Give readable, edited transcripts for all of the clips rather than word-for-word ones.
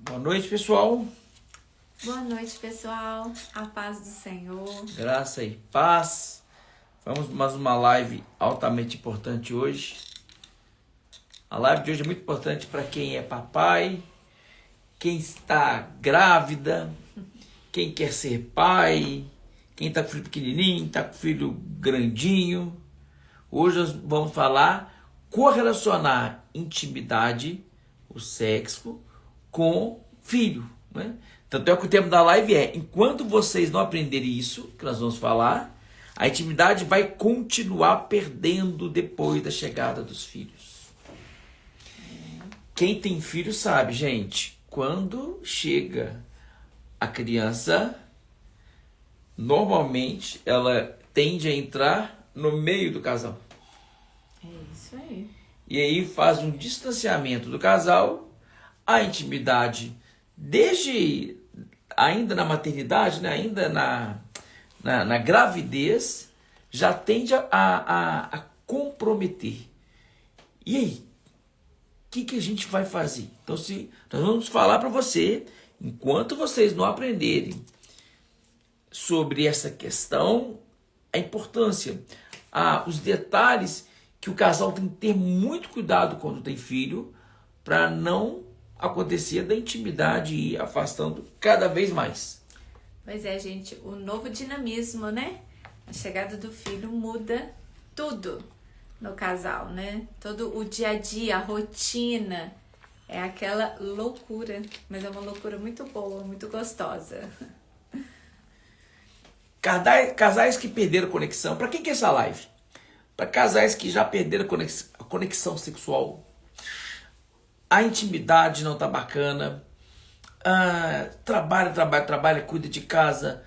Boa noite, pessoal. Boa noite, pessoal. A paz do Senhor. Graça e paz. Vamos mais uma live altamente importante hoje. A live de hoje é muito importante para quem é papai, quem está grávida, quem quer ser pai, quem está com filho pequenininho, está com filho grandinho. Hoje nós vamos falar correlacionar intimidade, o sexo, com filho, né? Tanto é que o tema da live é: enquanto vocês não aprenderem isso, que nós vamos falar, a intimidade vai continuar perdendo depois da chegada dos filhos. Quem tem filho sabe, gente, quando chega a criança, normalmente ela tende a entrar no meio do casal. É isso aí. E aí faz um distanciamento do casal, a intimidade, desde ainda na maternidade, né, ainda na gravidez, já tende a comprometer. E aí? O que a gente vai fazer? Então, nós vamos falar para você, enquanto vocês não aprenderem sobre essa questão, a importância, os detalhes que o casal tem que ter muito cuidado quando tem filho, para não acontecer da intimidade e ir afastando cada vez mais. Pois é, gente, o novo dinamismo, né? A chegada do filho muda tudo no casal, né? Todo o dia a dia, a rotina, é aquela loucura, mas é uma loucura muito boa, muito gostosa. Casais que perderam conexão. Para quem que é essa live? Para casais que já perderam a conexão sexual. A intimidade não tá bacana. Trabalha, cuida de casa.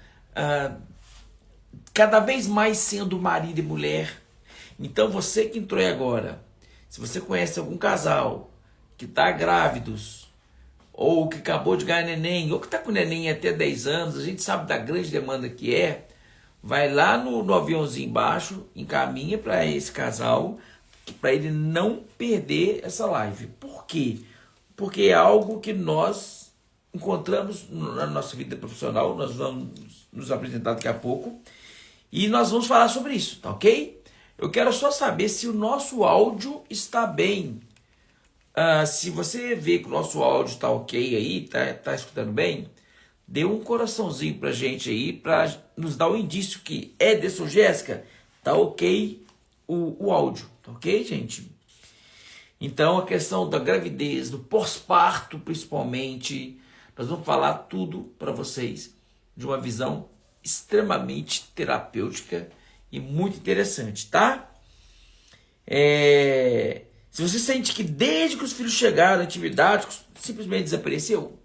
Cada vez mais sendo marido e mulher. Então você que entrou aí agora, se você conhece algum casal que tá grávidos, ou que acabou de ganhar neném, ou que tá com neném até 10 anos, a gente sabe da grande demanda que é. Vai lá no aviãozinho embaixo, encaminha para esse casal, para ele não perder essa live. Por quê? Porque é algo que nós encontramos na nossa vida profissional, nós vamos nos apresentar daqui a pouco, e nós vamos falar sobre isso, tá ok? Eu quero só saber se o nosso áudio está bem. Se você vê que o nosso áudio está ok aí, tá escutando bem, dê um coraçãozinho pra gente aí, pra nos dar um indício que Ederson, Jéssica, tá ok o áudio, tá ok, gente? Então, a questão da gravidez, do pós-parto principalmente, nós vamos falar tudo para vocês de uma visão extremamente terapêutica e muito interessante, tá? Se você sente que desde que os filhos chegaram, a intimidade simplesmente desapareceu,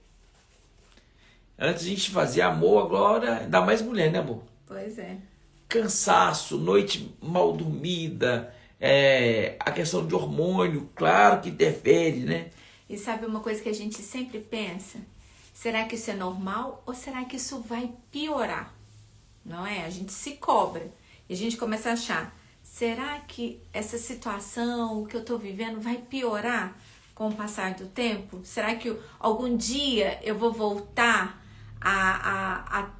antes a gente fazia amor, agora ainda mais mulher, né, amor? Pois é. Cansaço, noite mal dormida, a questão de hormônio, claro que interfere, né? E sabe uma coisa que a gente sempre pensa? Será que isso é normal ou será que isso vai piorar? Não é? A gente se cobra e a gente começa a achar, será que essa situação, o que eu tô vivendo, vai piorar com o passar do tempo? Será que algum dia eu vou voltar a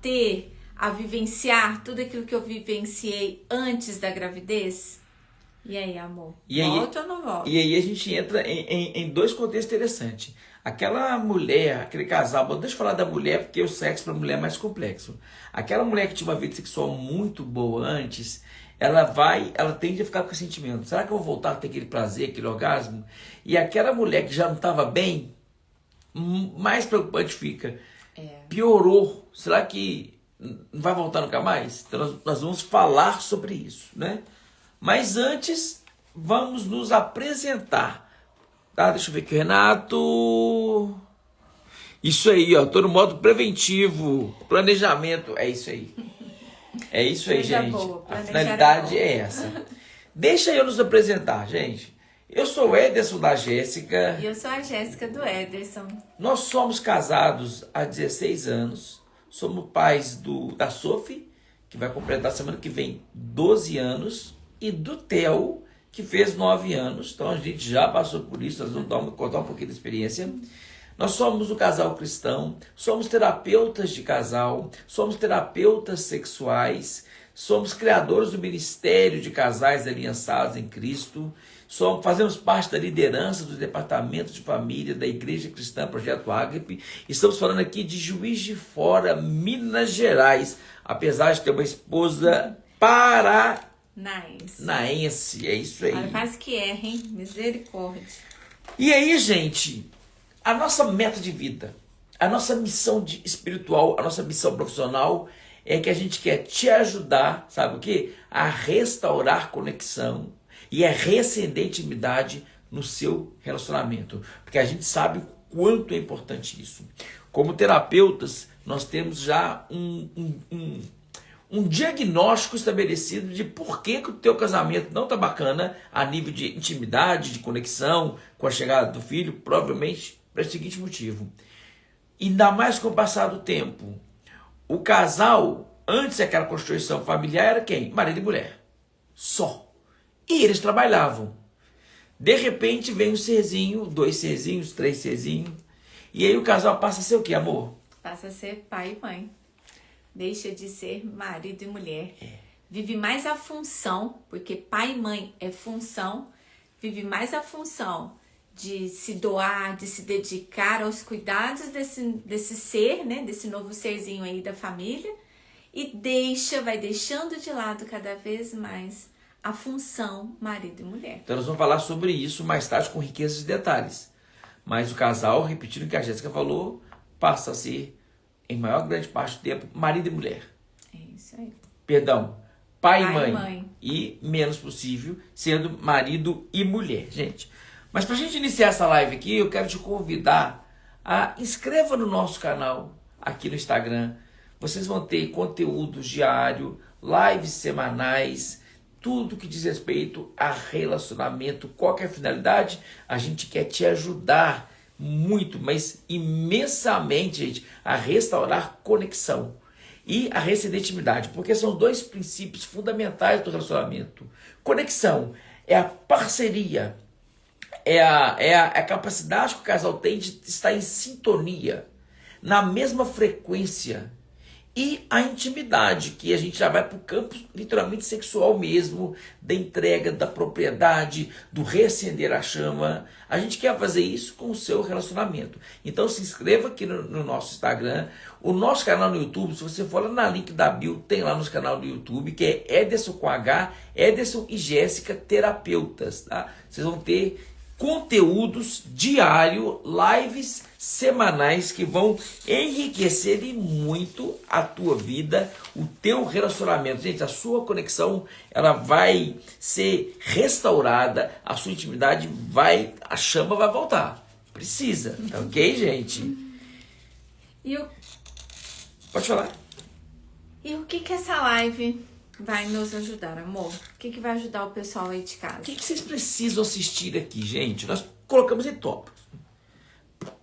vivenciar tudo aquilo que eu vivenciei antes da gravidez? E aí, amor? Volta ou não volta? E aí a gente entra em dois contextos interessantes. Aquela mulher, aquele casal, deixa eu falar da mulher, porque o sexo para a mulher é mais complexo. Aquela mulher que tinha uma vida sexual muito boa antes, ela tende a ficar com esse sentimento. Será que eu vou voltar a ter aquele prazer, aquele orgasmo? E aquela mulher que já não estava bem, mais preocupante fica. Piorou. Será que não vai voltar nunca mais? Então nós vamos falar sobre isso, né? Mas antes, vamos nos apresentar. Tá, deixa eu ver aqui, Renato. Isso aí, ó, tô no modo preventivo, planejamento, é isso aí. É isso aí, gente. Boa, a finalidade é essa. Deixa eu nos apresentar, gente. Eu sou o Ederson da Jéssica. E eu sou a Jéssica do Ederson. Nós somos casados há 16 anos. Somos pais da Sophie, que vai completar semana que vem 12 anos. E do Theo, que fez 9 anos. Então a gente já passou por isso, nós vamos contar um pouquinho da experiência. Nós somos o casal cristão, somos terapeutas de casal, somos terapeutas sexuais, somos criadores do ministério de casais aliançados em Cristo, fazemos parte da liderança do departamento de família da Igreja Cristã Projeto Ágape. Estamos falando aqui de Juiz de Fora, Minas Gerais, apesar de ter uma esposa paranaense. É isso aí. Olha, quase que erra, hein? Misericórdia. E aí, gente, a nossa meta de vida, a nossa missão espiritual, a nossa missão profissional é que a gente quer te ajudar, sabe o quê? A restaurar conexão e a reacender intimidade no seu relacionamento. Porque a gente sabe o quanto é importante isso. Como terapeutas, nós temos já um diagnóstico estabelecido de por que o teu casamento não está bacana a nível de intimidade, de conexão com a chegada do filho, provavelmente para o seguinte motivo. Ainda mais com o passar do tempo. O casal, antes daquela constituição familiar, era quem? Marido e mulher. Só. E eles trabalhavam. De repente vem um serzinho, 2 serzinhos, 3 serzinhos. E aí o casal passa a ser o quê, amor? Passa a ser pai e mãe. Deixa de ser marido e mulher. Vive mais a função, porque pai e mãe é função. Vive mais a função de se doar, de se dedicar aos cuidados desse ser, né? Desse novo serzinho aí da família. E vai deixando de lado cada vez mais a função marido e mulher. Então nós vamos falar sobre isso mais tarde com riqueza de detalhes. Mas o casal, repetindo o que a Jéssica falou, passa a ser, em maior grande parte do tempo, marido e mulher. É isso aí. Perdão, pai e mãe. E, menos possível, sendo marido e mulher, gente. Mas para a gente iniciar essa live aqui, eu quero te convidar a inscreva no nosso canal aqui no Instagram. Vocês vão ter conteúdos diários, lives semanais, tudo que diz respeito a relacionamento. Qual que é a finalidade? A gente quer te ajudar muito, mas imensamente, gente, a restaurar conexão e a reacender intimidade, porque são 2 princípios fundamentais do relacionamento. Conexão é a parceria, é a capacidade que o casal tem de estar em sintonia, na mesma frequência. E a intimidade, que a gente já vai para o campo literalmente sexual mesmo, da entrega, da propriedade, do reacender a chama. A gente quer fazer isso com o seu relacionamento. Então se inscreva aqui no nosso Instagram, o nosso canal no YouTube. Se você for lá na link da bio, tem lá no canal do YouTube, que é Ederson com H, Ederson e Jéssica Terapeutas. Tá? Vocês vão ter conteúdos diários, lives semanais que vão enriquecer e muito a tua vida, o teu relacionamento. Gente, a sua conexão, ela vai ser restaurada, a sua intimidade a chama vai voltar. Precisa, tá ok, gente? Pode falar. E o que essa live vai nos ajudar, amor? O que vai ajudar o pessoal aí de casa? O que vocês precisam assistir aqui, gente? Nós colocamos em tópicos.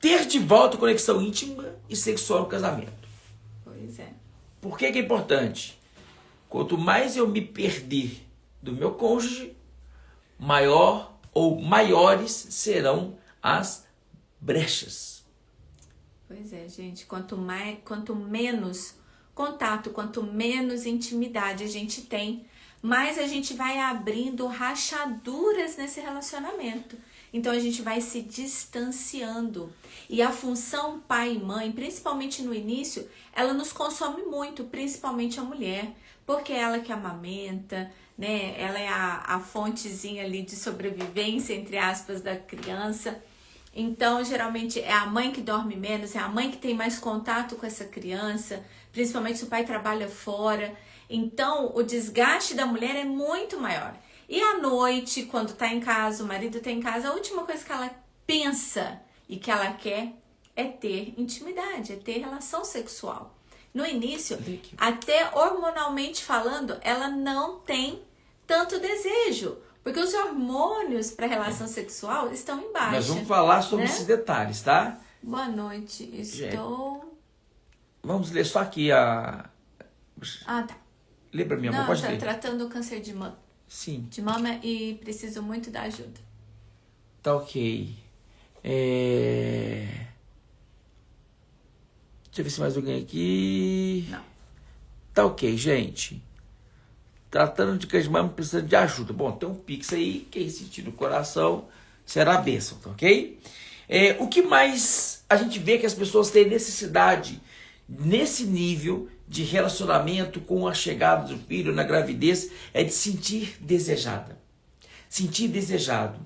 Ter de volta conexão íntima e sexual no casamento. Pois é. Por que é importante? Quanto mais eu me perder do meu cônjuge, maior ou maiores serão as brechas. Pois é, gente. Quanto menos contato, quanto menos intimidade a gente tem, mais a gente vai abrindo rachaduras nesse relacionamento. Então a gente vai se distanciando. E a função pai e mãe, principalmente no início, ela nos consome muito, principalmente a mulher, porque ela que amamenta, né? Ela é a fontezinha ali de sobrevivência, entre aspas, da criança. Então, geralmente, é a mãe que dorme menos, é a mãe que tem mais contato com essa criança, principalmente se o pai trabalha fora. Então, o desgaste da mulher é muito maior. E à noite, quando tá em casa, o marido tá em casa, a última coisa que ela pensa e que ela quer é ter intimidade, é ter relação sexual. No início, até hormonalmente falando, ela não tem tanto desejo, porque os hormônios para relação sexual estão em baixa. Nós vamos falar sobre esses detalhes, tá? Boa noite, estou... Vamos ler só aqui a... Ah, tá. Lê pra mim, amor, pode ler. Tratando o câncer de mama. Sim. De mama e preciso muito da ajuda. Tá ok. Deixa eu ver se mais alguém aqui. Não. Tá ok, gente. Tratando de que mas precisando de ajuda. Bom, tem um Pix aí, quem sentir no coração será a bênção, tá ok? O que mais a gente vê que as pessoas têm necessidade nesse nível de relacionamento com a chegada do filho, na gravidez, é de sentir desejada. Sentir desejado.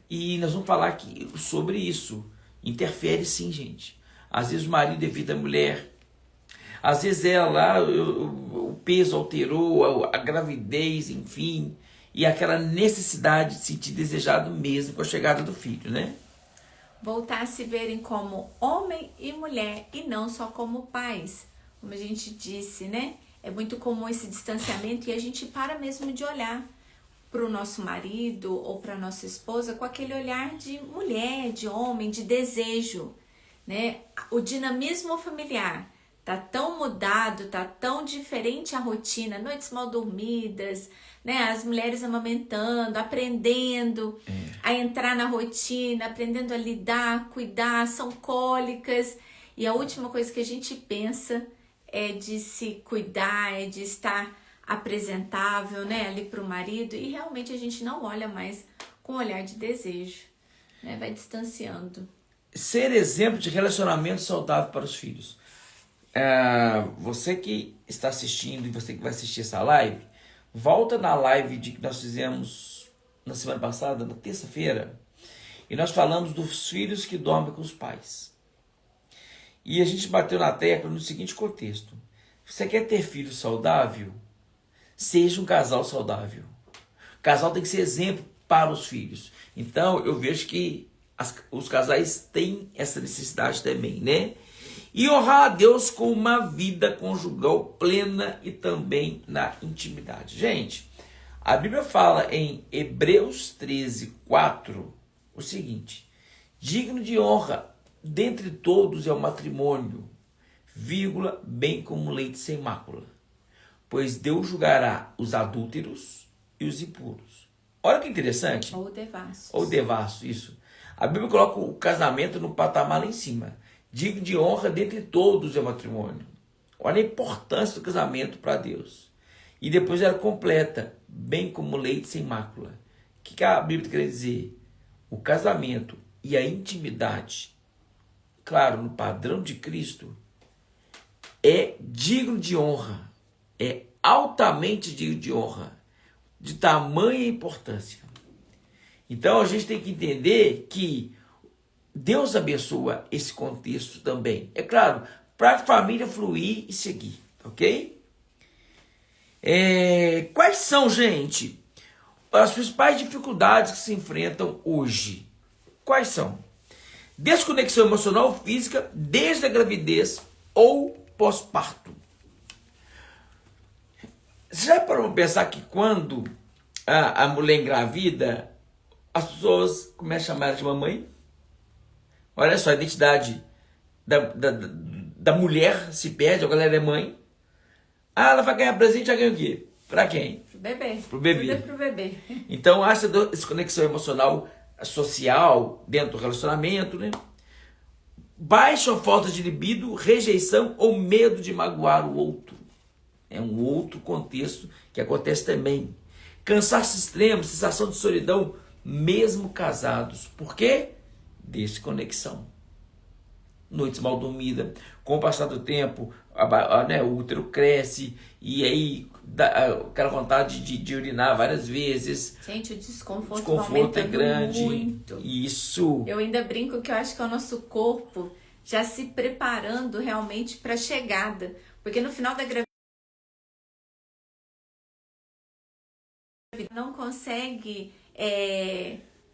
E nós vamos falar aqui sobre isso. Interfere sim, gente. Às vezes o marido evita a mulher. Às vezes ela lá, o peso alterou, a gravidez, enfim. E aquela necessidade de sentir desejado mesmo com a chegada do filho, né? Voltar a se verem como homem e mulher e não só como pais. Como a gente disse, né? É muito comum esse distanciamento e a gente para mesmo de olhar para o nosso marido ou para a nossa esposa com aquele olhar de mulher, de homem, de desejo, né? O dinamismo familiar tá tão mudado, tá tão diferente a rotina, noites mal dormidas, né? As mulheres amamentando, aprendendo a entrar na rotina, aprendendo a lidar, cuidar, são cólicas. E a última coisa que a gente pensa é de se cuidar, é de estar apresentável, né, ali para o marido. E realmente a gente não olha mais com olhar de desejo, né? Vai distanciando. Ser exemplo de relacionamento saudável para os filhos. Você que está assistindo e você que vai assistir essa live, volta na live que nós fizemos na semana passada, na terça-feira, e nós falamos dos filhos que dormem com os pais. E a gente bateu na tecla no seguinte contexto: você quer ter filho saudável? Seja um casal saudável. O casal tem que ser exemplo para os filhos. Então eu vejo que os casais têm essa necessidade também, né? E honrar a Deus com uma vida conjugal plena e também na intimidade. Gente, a Bíblia fala em Hebreus 13:4 o seguinte: digno de honra dentre todos é o matrimônio, vírgula, bem como leite sem mácula, pois Deus julgará os adúlteros e os impuros. Olha que interessante. Ou devassos. Ou devassos, isso. A Bíblia coloca o casamento no patamar lá em cima. Digno de honra dentre todos é o matrimônio. Olha a importância do casamento para Deus. E depois ela completa, bem como leite sem mácula. O que a Bíblia quer dizer? O casamento e a intimidade, claro, no padrão de Cristo, é digno de honra. É altamente digno de honra. De tamanha importância. Então a gente tem que entender que Deus abençoa esse contexto também. É claro, para a família fluir e seguir, ok? Quais são, gente, as principais dificuldades que se enfrentam hoje? Quais são? Desconexão emocional ou física desde a gravidez ou pós-parto. Você já parou para pensar que quando a mulher engravida, as pessoas começam a chamar ela de mamãe? Olha só, a identidade da mulher se perde, agora ela é mãe. Ela vai ganhar presente, já ganha o quê? Pra quem? Pro bebê. Pro bebê. Tudo é pro bebê. Então, há essa desconexão emocional, social, dentro do relacionamento, né? Baixa ou falta de libido, rejeição ou medo de magoar o outro. É um outro contexto que acontece também. Cansaço extremo, sensação de solidão, mesmo casados. Por quê? Desconexão. Noites mal dormidas. Com o passar do tempo, o útero cresce e aí dá aquela vontade de urinar várias vezes. Gente, o desconforto é grande. Muito. Isso. Eu ainda brinco que eu acho que é o nosso corpo já se preparando realmente para a chegada. Porque no final da gravidez não consegue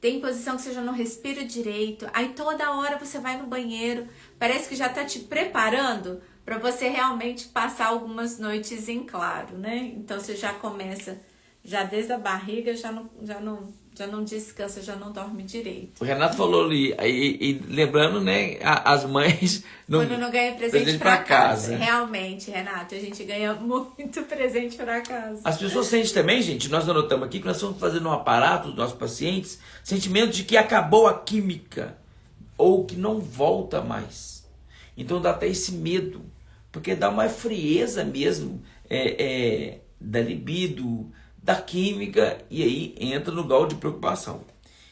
tem posição que você já não respira direito, aí toda hora você vai no banheiro, parece que já tá te preparando para você realmente passar algumas noites em claro, né? Então você já começa, já desde a barriga, já não descansa, já não dorme direito. O Renato falou ali, e lembrando, né, as mães quando não ganha presente para casa. Realmente, Renato, a gente ganha muito presente para casa. As pessoas sentem também, gente, nós anotamos aqui que nós estamos fazendo um aparato dos nossos pacientes, sentimento de que acabou a química ou que não volta mais. Então dá até esse medo, porque dá uma frieza mesmo da libido, da química, e aí entra no grau de preocupação.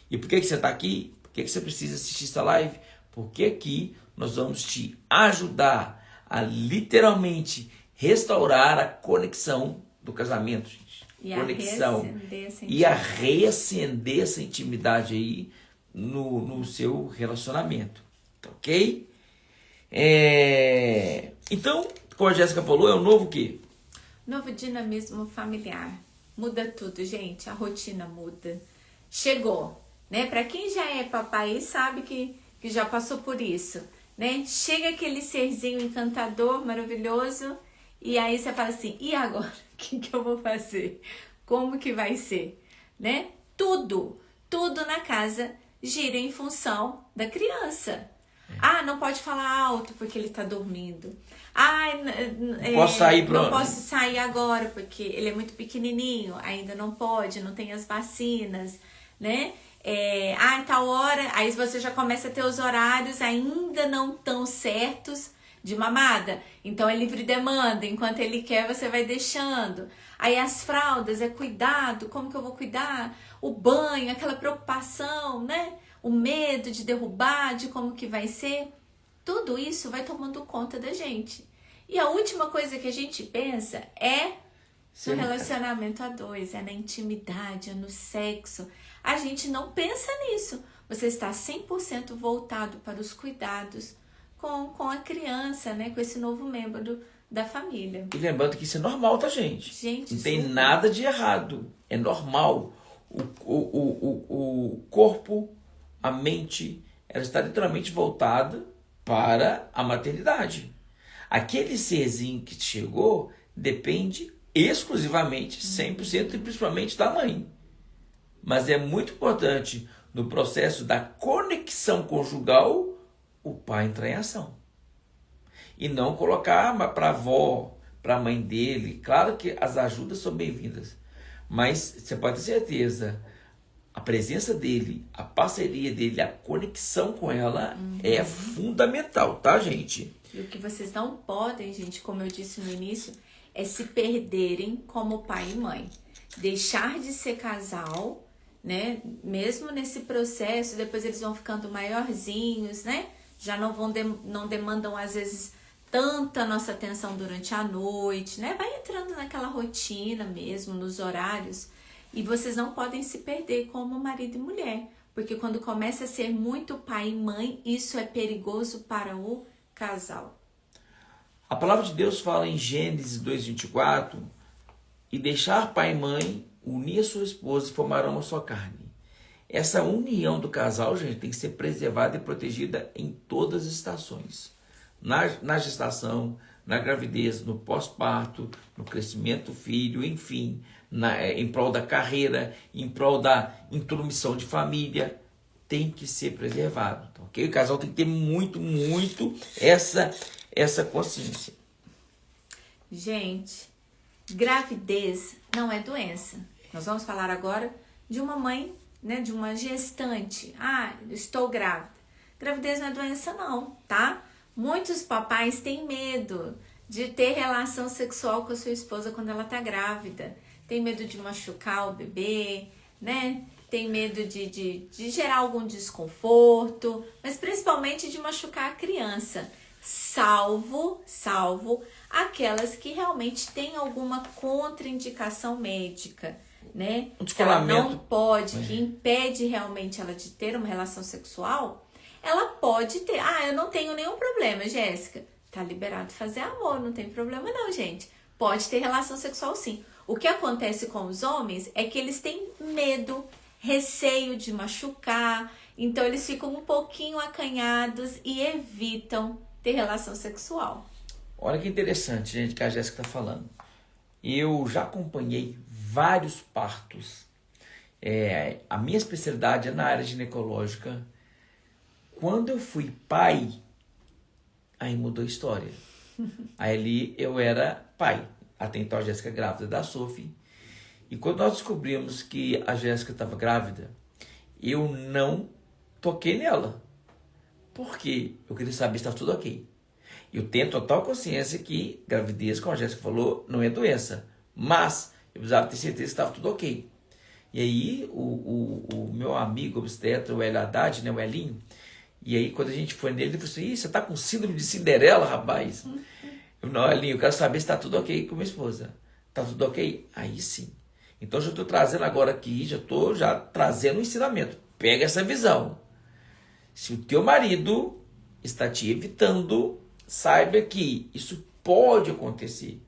E por que você está aqui? Por que você precisa assistir essa live? Porque aqui nós vamos te ajudar a literalmente restaurar a conexão do casamento, gente. E a reacender essa intimidade aí no seu relacionamento. Tá, ok? Então, como a Jéssica falou, é um novo o quê? Novo dinamismo familiar. Muda tudo, gente. A rotina muda. Chegou, né? Para quem já é papai sabe que já passou por isso, né? Chega aquele serzinho encantador, maravilhoso, e aí você fala assim, e agora? O que eu vou fazer? Como que vai ser? Né? Tudo na casa gira em função da criança. Ah, não pode falar alto porque ele tá dormindo. Ah, não posso sair agora porque ele é muito pequenininho, ainda não pode, não tem as vacinas, né? Tal hora, aí você já começa a ter os horários ainda não tão certos de mamada. Então é livre demanda, enquanto ele quer você vai deixando. Aí as fraldas, cuidado, como que eu vou cuidar? O banho, aquela preocupação, né? O medo de derrubar, de como que vai ser. Tudo isso vai tomando conta da gente. E a última coisa que a gente pensa é no relacionamento a dois, é na intimidade, é no sexo. A gente não pensa nisso. Você está 100% voltado para os cuidados com a criança, né? Com esse novo membro da família. E lembrando que isso é normal, tá, gente? Não tem nada de errado. É normal. O corpo, a mente, ela está literalmente voltada para a maternidade. Aquele serzinho que chegou depende exclusivamente, 100% e principalmente da mãe. Mas é muito importante no processo da conexão conjugal o pai entrar em ação. E não colocar para a avó, para a mãe dele. Claro que as ajudas são bem-vindas. Mas você pode ter certeza, a presença dele, a parceria dele, a conexão com ela é fundamental, tá, gente? E o que vocês não podem, gente, como eu disse no início, é se perderem como pai e mãe. Deixar de ser casal, né? Mesmo nesse processo, depois eles vão ficando maiorzinhos, né? Já não demandam, às vezes, tanta nossa atenção durante a noite, né? Vai entrando naquela rotina mesmo, nos horários. E vocês não podem se perder como marido e mulher. Porque quando começa a ser muito pai e mãe, isso é perigoso para o casal. A palavra de Deus fala em Gênesis 2:24, e deixar pai e mãe, unir a sua esposa e formarão uma só carne. Essa união do casal, gente, tem que ser preservada e protegida em todas as estações. Na gestação, na gravidez, no pós-parto, no crescimento do filho, enfim, em prol da carreira, em prol da intromissão de família, tem que ser preservado, tá, ok? O casal tem que ter muito essa consciência. Gente, gravidez não é doença. Nós vamos falar agora de uma mãe, né, de uma gestante. Ah, estou grávida. Gravidez não é doença não, tá? Muitos papais têm medo de ter relação sexual com a sua esposa quando ela tá grávida. Tem medo de machucar o bebê, né? Tem medo de gerar algum desconforto, mas principalmente de machucar a criança. Salvo aquelas que realmente têm alguma contraindicação médica, né? Que ela não pode, que impede realmente ela de ter uma relação sexual, ela pode ter. Ah, eu não tenho nenhum problema, Jéssica. Tá liberado fazer amor, não tem problema não, gente. Pode ter relação sexual sim. O que acontece com os homens é que eles têm medo, receio de machucar, então eles ficam um pouquinho acanhados e evitam ter relação sexual. Olha que interessante, gente, que a Jéssica está falando. Eu já acompanhei vários partos. A minha especialidade é na área ginecológica. Quando eu fui pai, aí mudou a história. Aí ali eu era pai. Até então a Jéssica grávida da Sophie. E quando nós descobrimos que a Jéssica estava grávida, eu não toquei nela. Por quê? Eu queria saber se estava tudo ok. Eu tenho total consciência que gravidez, como a Jéssica falou, não é doença. Mas eu precisava ter certeza que estava tudo ok. E aí o meu amigo obstetra, o Hélio Haddad, né, o Elinho, e aí quando a gente foi nele, ele falou assim, você tá com síndrome de Cinderela, rapaz? Eu, não, Elinho, eu quero saber se tá tudo ok com minha esposa. Tá tudo ok? Aí sim. Então eu já estou trazendo agora aqui, já estou trazendo um ensinamento. Pega essa visão. Se o teu marido está te evitando, saiba que isso pode acontecer.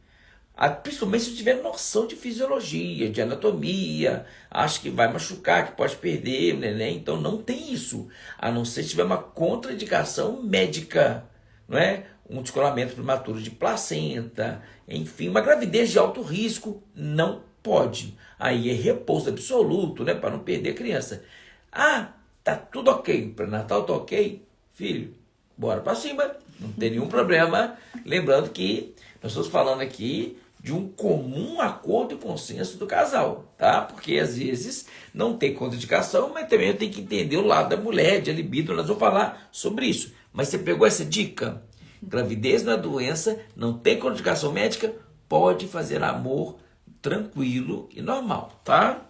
Principalmente se tiver noção de fisiologia, de anatomia, acha que vai machucar, que pode perder o neném, então não tem isso. A não ser se tiver uma contraindicação médica, não é? Um descolamento prematuro de placenta, enfim, uma gravidez de alto risco, não pode. Aí é repouso absoluto, né? Para não perder a criança. Ah, tá tudo ok, pré-natal tá ok, filho, bora para cima, não tem nenhum problema. Lembrando que nós estamos falando aqui de um comum acordo e consenso do casal, tá? Porque às vezes não tem contraindicação, mas também eu tenho que entender o lado da mulher, de libido, nós vamos falar sobre isso. Mas você pegou essa dica? Gravidez não é doença, não tem contraindicação médica, pode fazer amor tranquilo e normal, tá?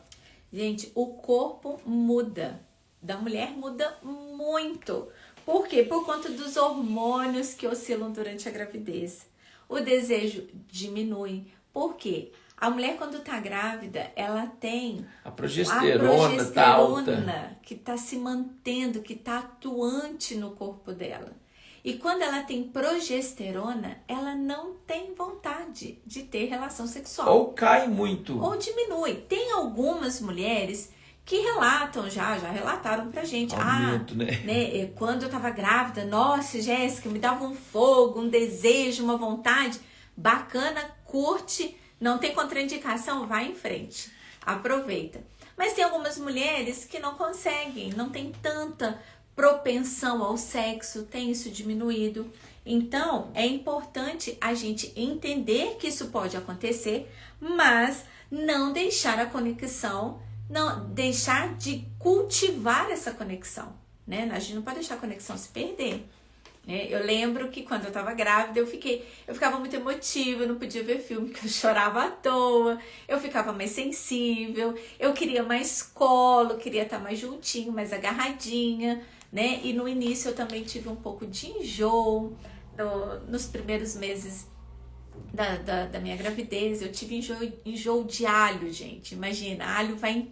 Gente, o corpo muda, da mulher muda muito. Por quê? Por conta dos hormônios que oscilam durante a gravidez. O desejo diminui. Por quê? A mulher, quando está grávida, ela tem a progesterona tá alta, que está se mantendo, que está atuante no corpo dela. E quando ela tem progesterona, ela não tem vontade de ter relação sexual. Ou cai muito. Ou diminui. Tem algumas mulheres que relatam, já relataram pra gente. Aumento, né? Quando eu tava grávida, nossa, Jéssica, me dava um fogo, um desejo, uma vontade. Bacana, curte, não tem contraindicação, vai em frente. Aproveita. Mas tem algumas mulheres que não conseguem, não tem tanta propensão ao sexo, tem isso diminuído. Então, é importante a gente entender que isso pode acontecer, mas não deixar a conexão, não deixar de cultivar essa conexão, né? A gente não pode deixar a conexão se perder, né? Eu lembro que quando eu tava grávida, eu ficava muito emotiva, eu não podia ver filme, porque eu chorava à toa, eu ficava mais sensível, eu queria mais colo, queria estar mais juntinho, mais agarradinha, né? E no início eu também tive um pouco de enjoo, nos primeiros meses da minha gravidez, eu tive enjoo de alho, gente. Imagina, alho vai em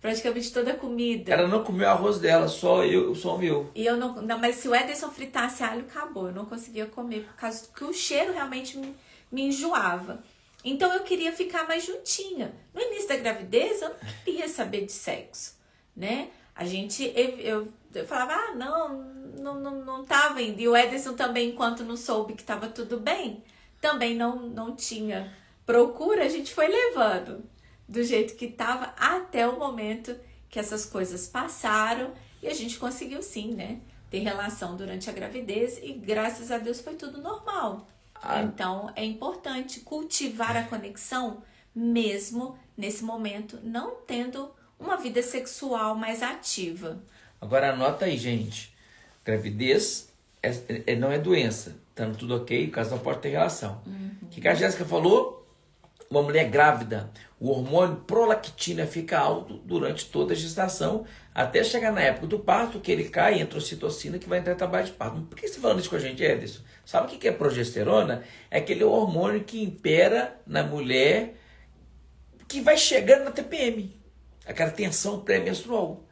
praticamente toda a comida. Ela não comeu arroz dela, só o meu. E eu não, mas se o Ederson fritasse alho, acabou. Eu não conseguia comer, por causa que o cheiro realmente me enjoava. Então eu queria ficar mais juntinha. No início da gravidez, eu não queria saber de sexo, né? Eu falava, não tava indo. E o Ederson também, enquanto não soube que tava tudo bem, também não tinha procura, a gente foi levando do jeito que tava até o momento que essas coisas passaram e a gente conseguiu sim, né, ter relação durante a gravidez e graças a Deus foi tudo normal. Então é importante cultivar a conexão mesmo nesse momento, não tendo uma vida sexual mais ativa. Agora anota aí, gente. Gravidez não é doença. Estando tudo ok, o casal pode ter relação. O que a Jéssica falou? Uma mulher grávida, o hormônio prolactina fica alto durante toda a gestação, até chegar na época do parto, que ele cai, entra ocitocina, que vai entrar em trabalho de parto. Por que você está falando isso com a gente, Ederson? Sabe o que é progesterona? É aquele hormônio que impera na mulher, que vai chegando na TPM, aquela tensão pré-menstrual,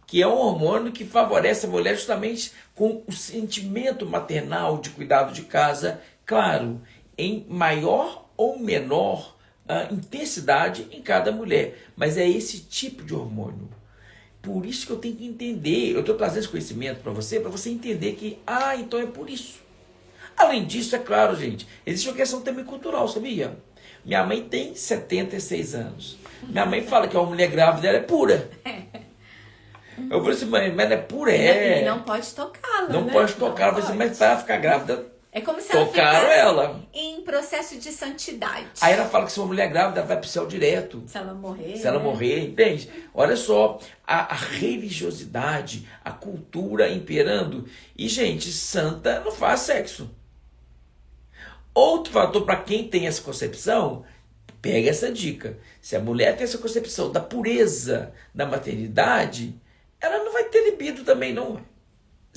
que é um hormônio que favorece a mulher justamente com o sentimento maternal de cuidado de casa, claro, em maior ou menor intensidade em cada mulher, mas é esse tipo de hormônio. Por isso que eu tenho que entender, eu estou trazendo esse conhecimento para você entender que, então é por isso. Além disso, é claro, gente, existe uma questão também cultural, sabia? Minha mãe tem 76 anos. Minha mãe fala que uma mulher grávida ela é pura. Eu falei assim, mas não é pura, E não pode tocá-la, Não né? pode tocar. Eu falei assim, mas para ficar grávida, é como se ela tocaram ficasse ela. em processo de santidade. Aí ela fala que se uma mulher grávida, ela vai pro céu direto. Se ela morrer. Se ela morrer, entende? Olha só, a religiosidade, a cultura imperando. E, gente, santa não faz sexo. Outro fator para quem tem essa concepção, pega essa dica. Se a mulher tem essa concepção da pureza da maternidade, ela não vai ter libido também, não.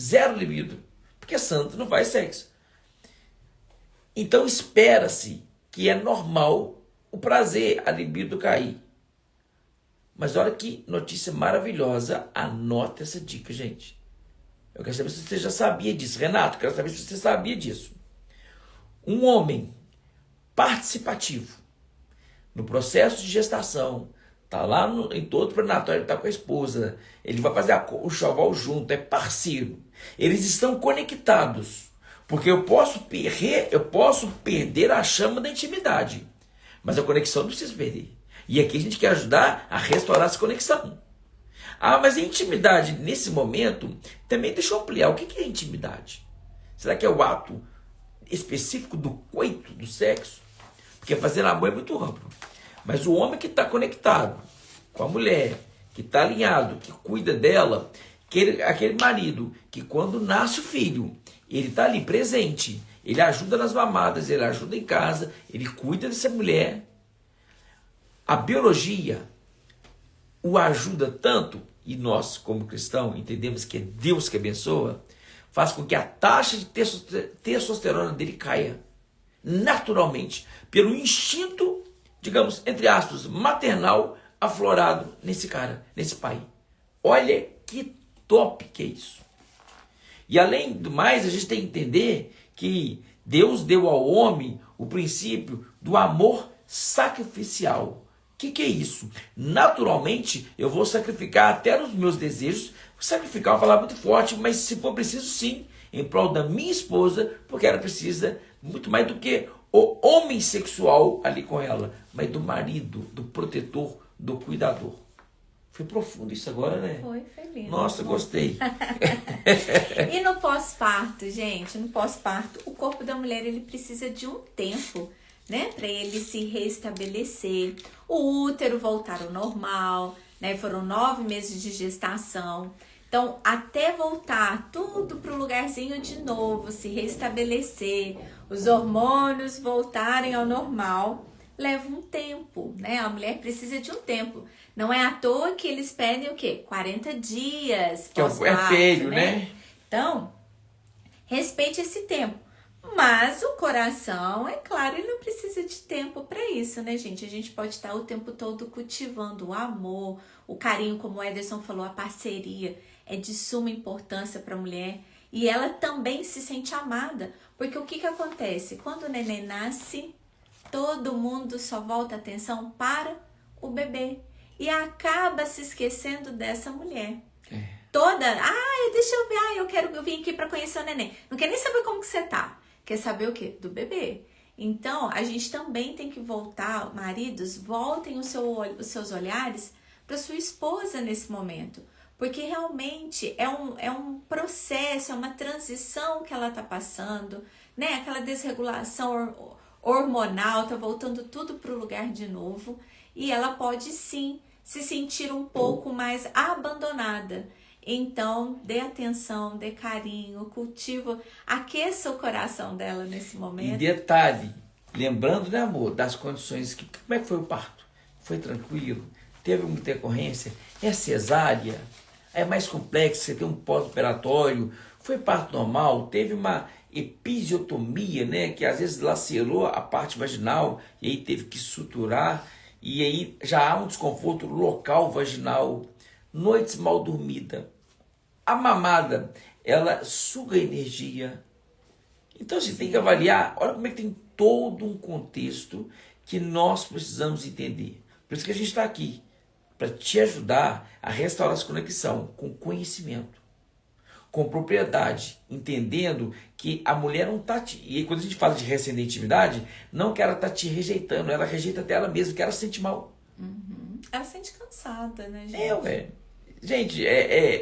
Zero libido. Porque santo não faz sexo. Então espera-se que é normal o prazer, a libido cair. Mas olha que notícia maravilhosa. Anota essa dica, gente. Eu quero saber se você já sabia disso. Renato, quero saber se você sabia disso. Um homem participativo no processo de gestação, tá lá em todo pré-natal, ele tá com a esposa, ele vai fazer o enxoval junto, é parceiro. Eles estão conectados, porque eu posso perder a chama da intimidade, mas a conexão não precisa perder. E aqui a gente quer ajudar a restaurar essa conexão. Ah, mas a intimidade, nesse momento, também deixa eu ampliar. O que é intimidade? Será que é o ato específico do coito, do sexo? Porque fazer amor é muito amplo. Mas o homem que está conectado com a mulher, que está alinhado, que cuida dela, aquele marido que quando nasce o filho, ele está ali presente, ele ajuda nas mamadas, ele ajuda em casa, ele cuida dessa mulher. A biologia o ajuda tanto, e nós como cristãos entendemos que é Deus que abençoa, faz com que a taxa de testosterona dele caia naturalmente, pelo instinto, digamos, entre aspas, maternal aflorado nesse cara, nesse pai. Olha que top que é isso. E além do mais, a gente tem que entender que Deus deu ao homem o princípio do amor sacrificial. O que é isso? Naturalmente, eu vou sacrificar até os meus desejos. Sacrificar é uma palavra muito forte, mas se for preciso, sim, em prol da minha esposa, porque ela precisa muito mais do que o homem sexual ali com ela, mas do marido, do protetor, do cuidador. Foi profundo isso agora, né? Foi lindo. Nossa, gostei. E no pós-parto, gente, no pós-parto, o corpo da mulher ele precisa de um tempo, né, para ele se restabelecer, o útero voltar ao normal, né? Foram 9 meses de gestação. Então, até voltar tudo para o lugarzinho de novo, se restabelecer, os hormônios voltarem ao normal, leva um tempo, né? A mulher precisa de um tempo. Não é à toa que eles pedem o quê? 40 dias pós-parto, é feio, né? Então, respeite esse tempo. Mas o coração, é claro, ele não precisa de tempo para isso, né, gente? A gente pode estar o tempo todo cultivando o amor, o carinho, como o Ederson falou, a parceria. É de suma importância para a mulher. E ela também se sente amada. Porque o que acontece? Quando o neném nasce, todo mundo só volta a atenção para o bebê. E acaba se esquecendo dessa mulher. Deixa eu ver, eu vim aqui para conhecer o neném. Não quer nem saber como que você tá. Quer saber o quê? Do bebê. Então, a gente também tem que voltar, maridos, voltem os seus olhares para sua esposa nesse momento. Porque realmente é um processo, é uma transição que ela está passando, né? Aquela desregulação hormonal, tá voltando tudo para o lugar de novo. E ela pode sim se sentir um pouco mais abandonada. Então, dê atenção, dê carinho, cultiva, aqueça o coração dela nesse momento. E detalhe, lembrando, né, amor, das condições, como é que foi o parto? Foi tranquilo? Teve muita intercorrência? É cesárea? É mais complexo? Você tem um pós-operatório? Foi parto normal? Teve uma episiotomia, né, que às vezes lacerou a parte vaginal e aí teve que suturar, e aí já há um desconforto local vaginal, noites mal dormidas. A mamada, ela suga energia. Então você tem que avaliar, olha como é que tem todo um contexto que nós precisamos entender. Por isso que a gente está aqui, para te ajudar a restaurar essa conexão com conhecimento, com propriedade, entendendo que a mulher não está e quando a gente fala de reacender intimidade, não que ela está te rejeitando, ela rejeita até ela mesma, que ela se sente mal. Uhum. Ela se sente cansada, né, gente? Gente,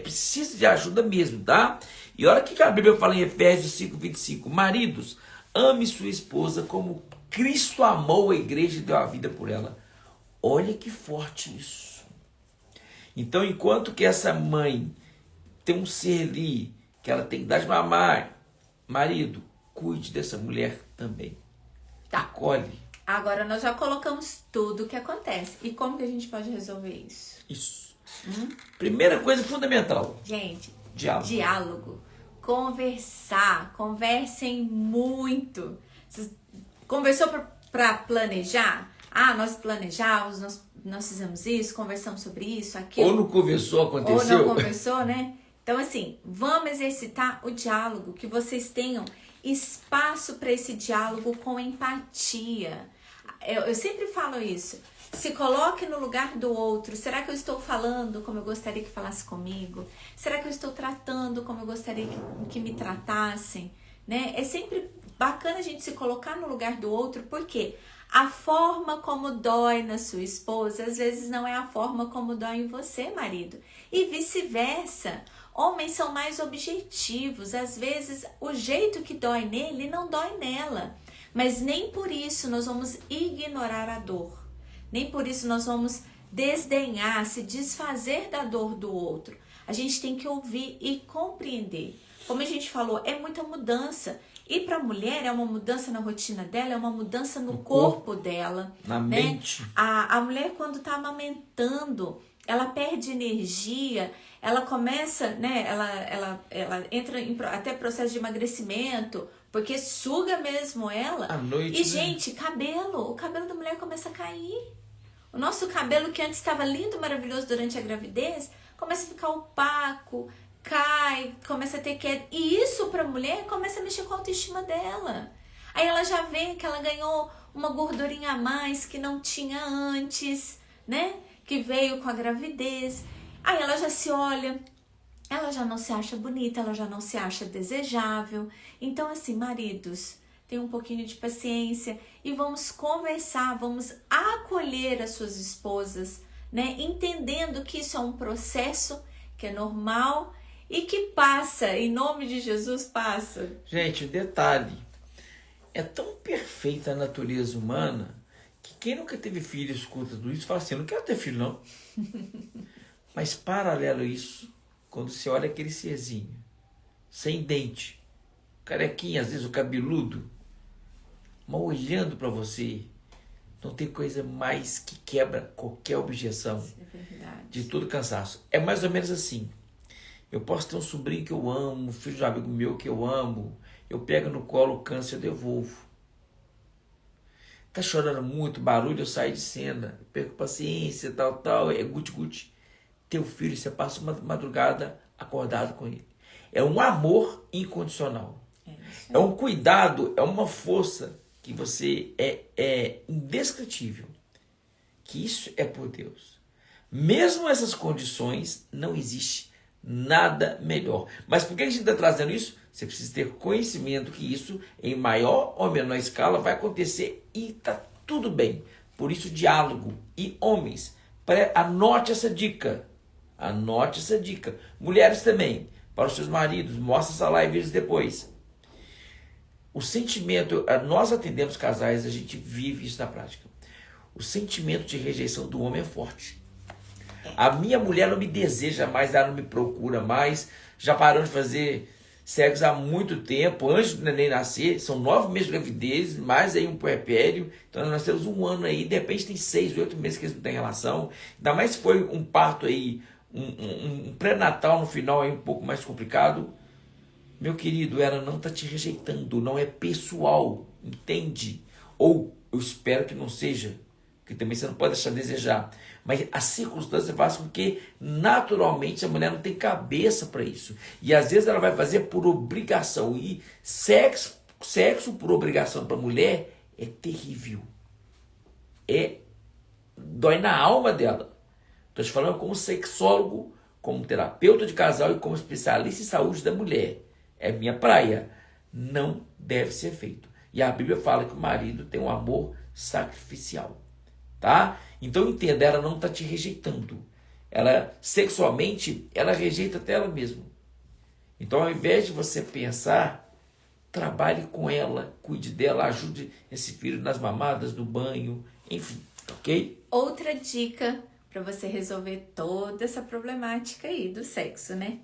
precisa de ajuda mesmo, tá? E olha o que a Bíblia fala em Efésios 5:25. Maridos, ame sua esposa como Cristo amou a igreja e deu a vida por ela. Olha que forte isso. Então, enquanto que essa mãe tem um ser ali, que ela tem que dar de mamar, marido, cuide dessa mulher também. Tá. Acolhe. Agora nós já colocamos tudo o que acontece. E como que a gente pode resolver isso? Isso. Primeira coisa fundamental. Gente, Diálogo. diálogo. Conversar. Conversem muito. Vocês conversou para planejar? Ah, nós planejávamos, nós fizemos isso, conversamos sobre isso, aquilo. Ou não conversou, aconteceu. Ou não conversou, né? Então, assim, vamos exercitar o diálogo, que vocês tenham espaço para esse diálogo com empatia. Eu sempre falo isso. Se coloque no lugar do outro. Será que eu estou falando como eu gostaria que falasse comigo? Será que eu estou tratando como eu gostaria que me tratassem? Né? É sempre bacana a gente se colocar no lugar do outro, porque a forma como dói na sua esposa, às vezes não é a forma como dói em você, marido. E vice-versa. Homens são mais objetivos. Às vezes, o jeito que dói nele não dói nela. Mas nem por isso nós vamos ignorar a dor. Nem por isso nós vamos desdenhar, se desfazer da dor do outro. A gente tem que ouvir e compreender. Como a gente falou, é muita mudança. E para a mulher é uma mudança na rotina dela, é uma mudança no corpo dela. Na mente. A mulher, quando está amamentando, ela perde energia, ela começa, né? Ela entra em até processo de emagrecimento, porque suga mesmo ela. À noite, e, né? gente, o cabelo da mulher começa a cair. O nosso cabelo, que antes estava lindo, maravilhoso durante a gravidez, começa a ficar opaco, cai, começa a ter queda. E isso para a mulher começa a mexer com a autoestima dela. Aí ela já vê que ela ganhou uma gordurinha a mais que não tinha antes, né? Que veio com a gravidez. Aí ela já se olha, ela já não se acha bonita, ela já não se acha desejável. Então, assim, maridos, tenham um pouquinho de paciência e vamos conversar, vamos acolher as suas esposas, né? Entendendo que isso é um processo que é normal e que passa, em nome de Jesus, passa. Gente, detalhe, é tão perfeita a natureza humana que quem nunca teve filho escuta tudo isso e fala assim, eu não quero ter filho não. Mas paralelo a isso, quando você olha aquele serzinho, sem dente, carequinha, às vezes o cabeludo, mal olhando para você, não tem coisa mais que quebra qualquer objeção. Isso é verdade. De todo cansaço. É mais ou menos assim. Eu posso ter um sobrinho que eu amo, um filho de um amigo meu que eu amo, eu pego no colo o câncer, eu devolvo. Tá chorando muito, barulho, eu saio de cena, eu perco paciência, tal, é guti-guti. Teu filho, você passa uma madrugada acordado com ele. É um amor incondicional. É um cuidado, é uma força que você é indescritível. Que isso é por Deus. Mesmo essas condições, não existe nada melhor. Mas por que a gente está trazendo isso? Você precisa ter conhecimento que isso, em maior ou menor escala, vai acontecer e está tudo bem. Por isso, diálogo. E homens, anote essa dica. Anote essa dica. Mulheres também, para os seus maridos, mostra essa live eles depois. O sentimento, nós atendemos casais, a gente vive isso na prática. O sentimento de rejeição do homem é forte. A minha mulher não me deseja mais, ela não me procura mais, já parou de fazer sexo há muito tempo, antes do neném nascer, são 9 meses de gravidez, mais aí um puerpério, então nós temos um ano aí, de repente tem 6, 8 meses que eles não têm relação, ainda mais se foi um parto aí, um pré-natal no final aí um pouco mais complicado. Meu querido, ela não está te rejeitando, não é pessoal, entende? Ou eu espero que não seja, que também você não pode deixar de desejar. Mas as circunstâncias fazem com que, naturalmente, a mulher não tem cabeça para isso. E às vezes ela vai fazer por obrigação. E sexo por obrigação para a mulher é terrível. Dói na alma dela. Estou te falando como sexólogo, como terapeuta de casal e como especialista em saúde da mulher. É minha praia. Não deve ser feito. E a Bíblia fala que o marido tem um amor sacrificial. Tá? Então entenda, ela não está te rejeitando. Ela, sexualmente, ela rejeita até ela mesma. Então, ao invés de você pensar, trabalhe com ela, cuide dela, ajude esse filho nas mamadas, no banho, enfim, ok? Outra dica para você resolver toda essa problemática aí do sexo, né?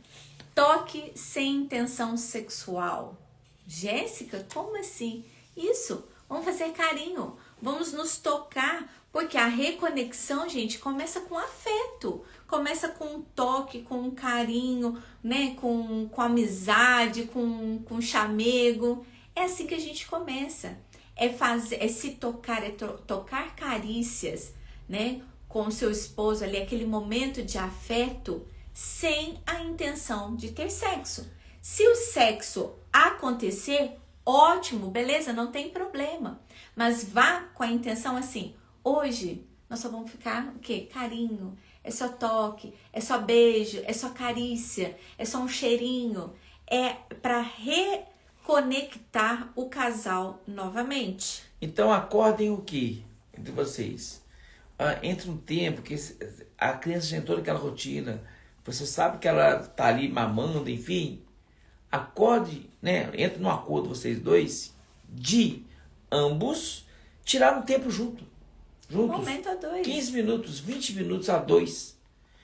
Toque sem intenção sexual. Jéssica, como assim? Isso, vamos fazer carinho, vamos nos tocar, porque a reconexão, gente, começa com afeto, começa com um toque, com um carinho, né, com amizade, com chamego. É assim que a gente começa, é se tocar, tocar carícias, né, com o seu esposo ali, aquele momento de afeto, sem a intenção de ter sexo. Se o sexo acontecer, ótimo, beleza, não tem problema. Mas vá com a intenção assim, hoje nós só vamos ficar o quê? Carinho, é só toque, é só beijo, é só carícia, é só um cheirinho. É para reconectar o casal novamente. Então acordem o que entre vocês? Entre um tempo que a criança já entrou naquela rotina, você sabe que ela tá ali mamando, enfim. Acorde, né? Entre num acordo vocês dois de ambos tirar um tempo juntos. Momento a dois. 15 minutos, 20 minutos a dois.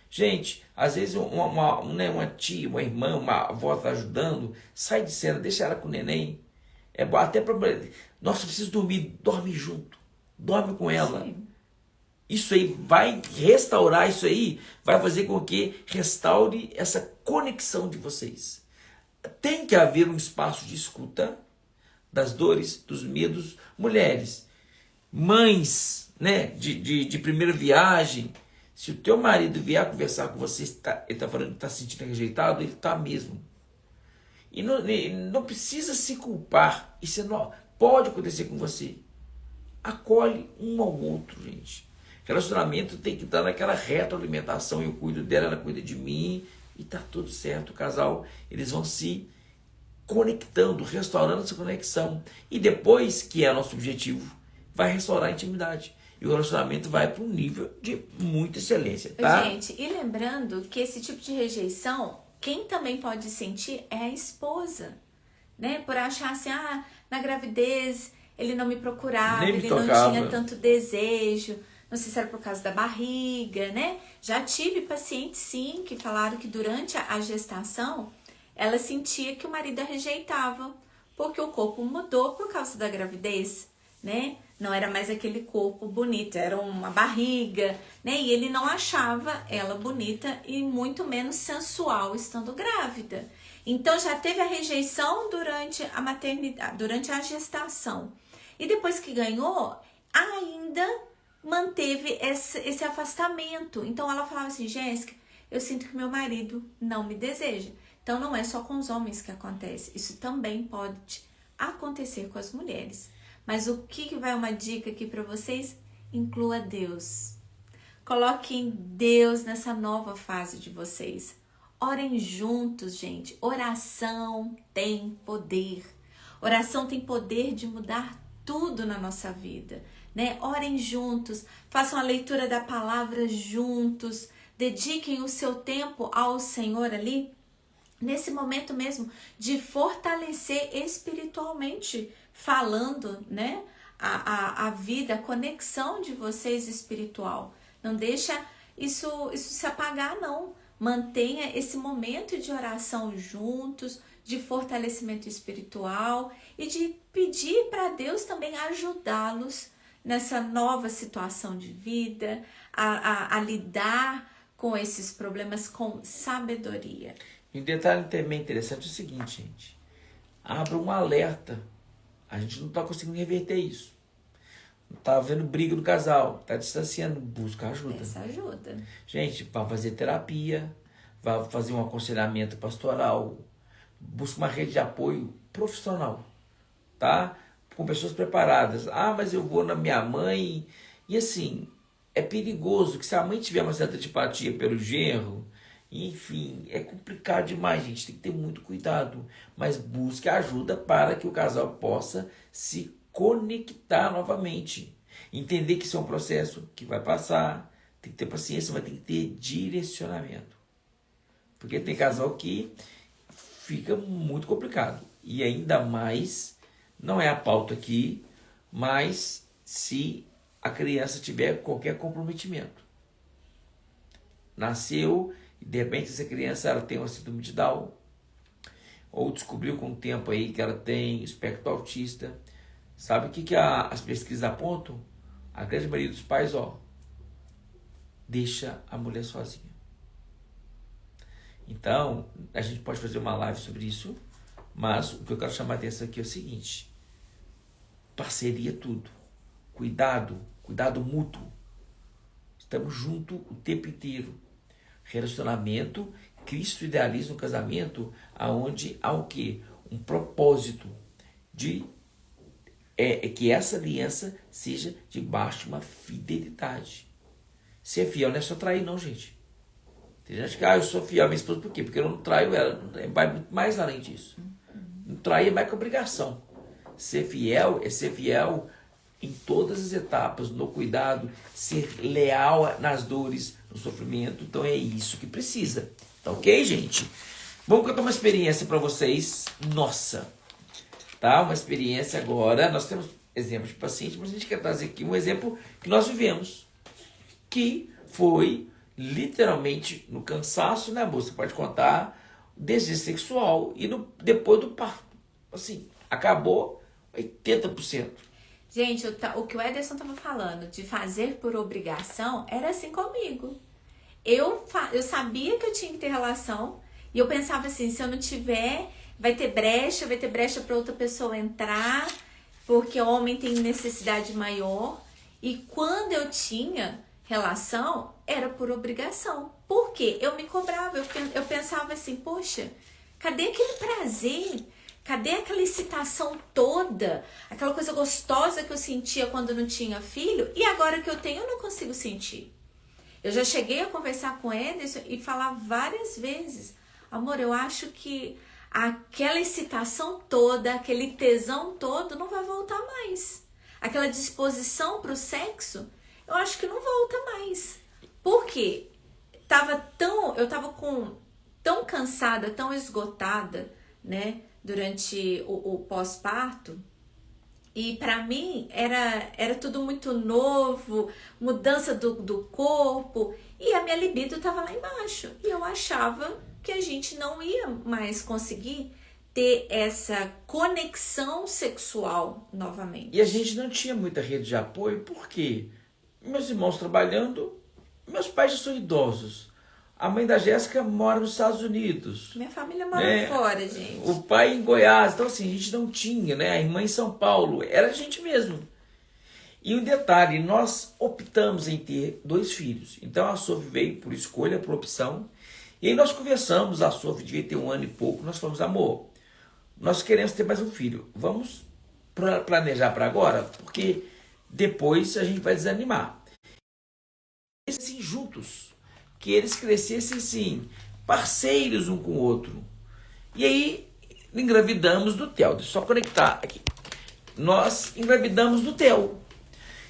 Gente, às vezes uma tia, uma irmã, uma avó está ajudando, sai de cena, deixa ela com o neném. É bom, até para... Nossa, preciso dormir, dorme junto. Dorme com ela. Sim. Isso aí vai restaurar, isso aí vai fazer com que restaure essa conexão de vocês. Tem que haver um espaço de escuta das dores, dos medos. Mulheres, mães, né, de primeira viagem, se o teu marido vier conversar com você, ele está falando que está se sentindo rejeitado, ele está mesmo. E não precisa se culpar. Isso não pode acontecer com você. Acolhe um ao outro, gente. Relacionamento tem que estar naquela retroalimentação. Eu cuido dela, ela cuida de mim. E tá tudo certo. O casal, eles vão se conectando, restaurando essa conexão. E depois, que é nosso objetivo, vai restaurar a intimidade. E o relacionamento vai para um nível de muita excelência, tá? Gente, e lembrando que esse tipo de rejeição, quem também pode sentir é a esposa, né? Por achar assim, na gravidez ele não me procurava, ele não tinha tanto desejo, não sei se era por causa da barriga, né? Já tive pacientes, sim, que falaram que durante a gestação ela sentia que o marido a rejeitava, porque o corpo mudou por causa da gravidez, né? Não era mais aquele corpo bonito, era uma barriga, né? E ele não achava ela bonita e muito menos sensual estando grávida. Então já teve a rejeição durante a maternidade, durante a gestação. E depois que ganhou, ainda manteve esse afastamento. Então ela falava assim, Jéssica, eu sinto que meu marido não me deseja. Então não é só com os homens que acontece, isso também pode acontecer com as mulheres. Mas o que vai uma dica aqui para vocês? Inclua Deus. Coloquem Deus nessa nova fase de vocês. Orem juntos, gente. Oração tem poder. Oração tem poder de mudar tudo na nossa vida, né? Orem juntos, façam a leitura da palavra juntos, dediquem o seu tempo ao Senhor ali, nesse momento mesmo de fortalecer espiritualmente, falando, né? A vida, a conexão de vocês espiritual. Não deixa isso se apagar, não. Mantenha esse momento de oração juntos, de fortalecimento espiritual e de pedir para Deus também ajudá-los nessa nova situação de vida, a lidar com esses problemas com sabedoria. E um detalhe também interessante é o seguinte, gente. Abra um alerta. A gente não está conseguindo reverter isso. Não está havendo briga no casal. Está distanciando. Busca ajuda. Essa ajuda. Gente, vai fazer terapia. Vai fazer um aconselhamento pastoral. Busca uma rede de apoio profissional. Tá? Com pessoas preparadas. Mas eu vou na minha mãe. E assim, é perigoso que se a mãe tiver uma certa antipatia pelo genro, enfim, é complicado demais, gente. Tem que ter muito cuidado. Mas busque ajuda para que o casal possa se conectar novamente. Entender que isso é um processo que vai passar. Tem que ter paciência, mas tem que ter direcionamento. Porque tem casal que fica muito complicado. E ainda mais, não é a pauta aqui, mas se a criança tiver qualquer comprometimento. Nasceu e de repente essa criança ela tem uma síndrome de Down, ou descobriu com o tempo aí que ela tem espectro autista, Sabe o que as pesquisas apontam? A grande maioria dos pais, deixa a mulher sozinha. Então, a gente pode fazer uma live sobre isso, mas o que eu quero chamar a atenção aqui é o seguinte: parceria é tudo. Cuidado mútuo. Estamos juntos o tempo inteiro. Relacionamento, Cristo idealiza um casamento aonde há o quê? Um propósito de que essa aliança seja debaixo de uma fidelidade. Ser fiel não é só trair, não, gente. Tem gente que, eu sou fiel à minha esposa, por quê? Porque eu não traio ela. Vai muito mais além disso. Não trair é mais que obrigação. Ser fiel é ser fiel em todas as etapas, no cuidado, ser leal nas dores, no sofrimento. Então é isso que precisa. Tá ok, gente? Vamos contar uma experiência para vocês. Nossa! Tá? Uma experiência agora. Nós temos exemplos de pacientes, mas a gente quer trazer aqui um exemplo que nós vivemos. Que foi literalmente no cansaço, né, moça? Você pode contar desejo sexual e depois do parto. Assim, acabou 80%. Gente, o que o Ederson estava falando de fazer por obrigação era assim comigo. Eu sabia que eu tinha que ter relação e eu pensava assim, se eu não tiver, vai ter brecha para outra pessoa entrar, porque o homem tem necessidade maior. E quando eu tinha relação, era por obrigação. Por quê? Eu me cobrava, eu pensava assim, poxa, cadê aquele prazer? Cadê aquela excitação toda? Aquela coisa gostosa que eu sentia quando não tinha filho? E agora que eu tenho, eu não consigo sentir. Eu já cheguei a conversar com ele e falar várias vezes, amor, eu acho que aquela excitação toda, aquele tesão todo não vai voltar mais. Aquela disposição para o sexo, eu acho que não volta mais. Por quê? Eu tava tão cansada, tão esgotada, né? Durante o pós-parto, e para mim era tudo muito novo, mudança do corpo, e a minha libido estava lá embaixo, e eu achava que a gente não ia mais conseguir ter essa conexão sexual novamente. E a gente não tinha muita rede de apoio, porque meus irmãos trabalhando, meus pais já são idosos. A mãe da Jéssica mora nos Estados Unidos. Minha família mora fora, gente. O pai em Goiás. Então, assim, a gente não tinha, né? A irmã em São Paulo. Era a gente mesmo. E um detalhe, nós optamos em ter 2 filhos. Então, a Sophie veio por escolha, por opção. E aí nós conversamos, a Sophie devia ter 1 ano e pouco. Nós falamos, amor, nós queremos ter mais um filho. Vamos planejar para agora, porque depois a gente vai desanimar. Assim, juntos. Que eles crescessem, sim, parceiros um com o outro. E aí, engravidamos do Theo. Deixa eu só conectar aqui. Nós engravidamos do Theo.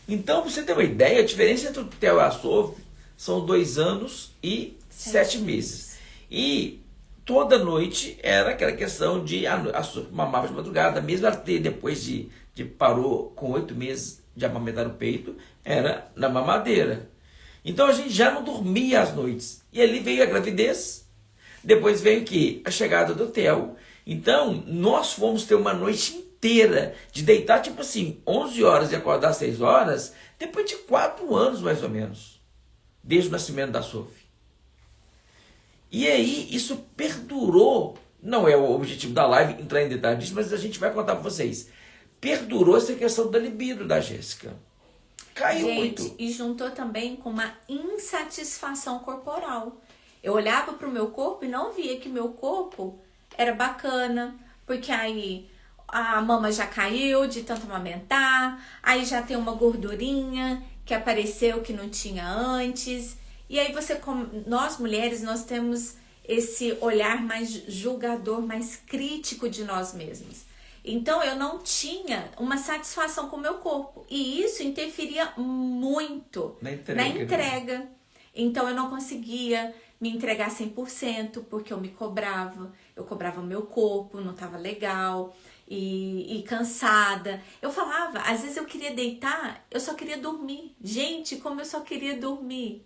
Então, pra você ter uma ideia, a diferença entre o Theo e a Sophie são 2 anos e 7 meses. E toda noite era aquela questão de a Sophie mamava de madrugada, mesmo ela ter, depois de parou com 8 meses de amamentar no peito, era na mamadeira. Então a gente já não dormia às noites. E ali veio a gravidez. Depois veio a chegada do Theo. Então nós fomos ter uma noite inteira de deitar tipo assim 11 horas e acordar às 6 horas. Depois de 4 anos mais ou menos. Desde o nascimento da Sophie. E aí isso perdurou. Não é o objetivo da live entrar em detalhes disso, mas a gente vai contar para vocês. Perdurou essa questão da libido da Jéssica. Caiu muito. E juntou também com uma insatisfação corporal. Eu olhava para o meu corpo e não via que meu corpo era bacana, porque aí a mama já caiu de tanto amamentar, aí já tem uma gordurinha que apareceu que não tinha antes. E aí nós mulheres, nós temos esse olhar mais julgador, mais crítico de nós mesmos. Então eu não tinha uma satisfação com o meu corpo. E isso interferia muito na entrega. Né? Então eu não conseguia me entregar 100% porque eu me cobrava. Eu cobrava o meu corpo, não estava legal e cansada. Eu falava, às vezes eu queria deitar, eu só queria dormir. Gente, como eu só queria dormir.